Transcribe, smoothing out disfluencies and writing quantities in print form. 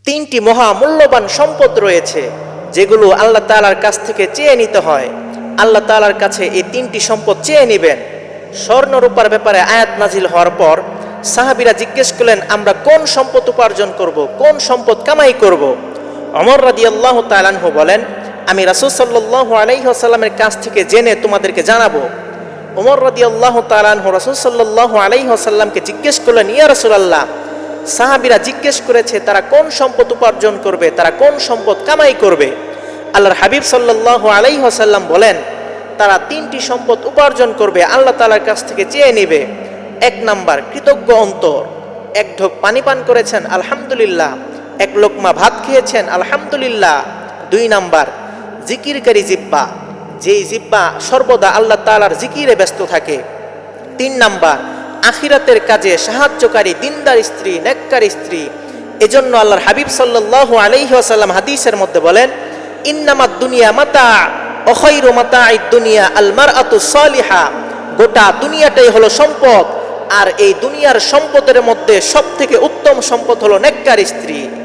তিনটি মহা মূল্যবান সম্পদ রয়েছে যেগুলো আল্লাহ তাআলার কাছ থেকে চেয়ে নিতে হয়। আল্লাহ তাআলার কাছে এই তিনটি সম্পদ চেয়ে নেবেন। স্বর্ণ রূপার ব্যাপারে আয়াত নাজিল হওয়ার পর সাহাবীরা জিজ্ঞেস করলেন, আমরা কোন সম্পদ উপার্জন করব, কোন সম্পদ কামাই করব? ওমর রাদিয়াল্লাহু তাআলা আনহু বলেন, আমি রাসূল সাল্লাল্লাহু আলাইহি ওয়াসাল্লামের কাছ থেকে জেনে তোমাদেরকে জানাবো। ওমর রাদিয়াল্লাহু তাআলা আনহু রাসূল সাল্লাল্লাহু আলাইহি ওয়াসাল্লামকে জিজ্ঞেস করলেন, ইয়া রাসূলুল্লাহ, সাহাবীরা জিজ্ঞেস করেছে তারা কোন সম্পদ উপার্জন করবে, তারা কোন সম্পদ কামাই করবে। আল্লাহর হাবিব সাল্লাল্লাহু আলাইহি ওয়াসাল্লাম বলেন, তারা তিনটি সম্পদ উপার্জন করবে, আল্লাহ তাআলার কাছ থেকে চেয়ে নেবে। এক নাম্বার, কৃতজ্ঞ অন্তর। এক ঢোক পানি পান করেছেন, আলহামদুলিল্লাহ। এক লোকমা ভাত খেয়েছেন, আলহামদুলিল্লাহ। দুই নাম্বার, জিকিরকারী জিহ্বা, যেই জিহ্বা সর্বদা আল্লাহ তাআলার জিকিরে ব্যস্ত থাকে। তিন নাম্বার, আখিরাতের কাজে সাহায্যকারী দিনদার স্ত্রী, নেককার স্ত্রী। এজন্য আল্লাহর হাবিব সাল্লাল্লাহু আলাইহি ওয়াসাল্লাম হাদিসের মধ্যে বলেন, ইন্নামাদ দুনিয়া মাতা ওয়া খায়রু মাতাঈদ দুনিয়া আল মারআতু সালিহা। গোটা দুনিয়াটাই হলো সম্পদ, আর এই দুনিয়ার সম্পদের মধ্যে সবথেকে উত্তম সম্পদ হলো নেককার স্ত্রী।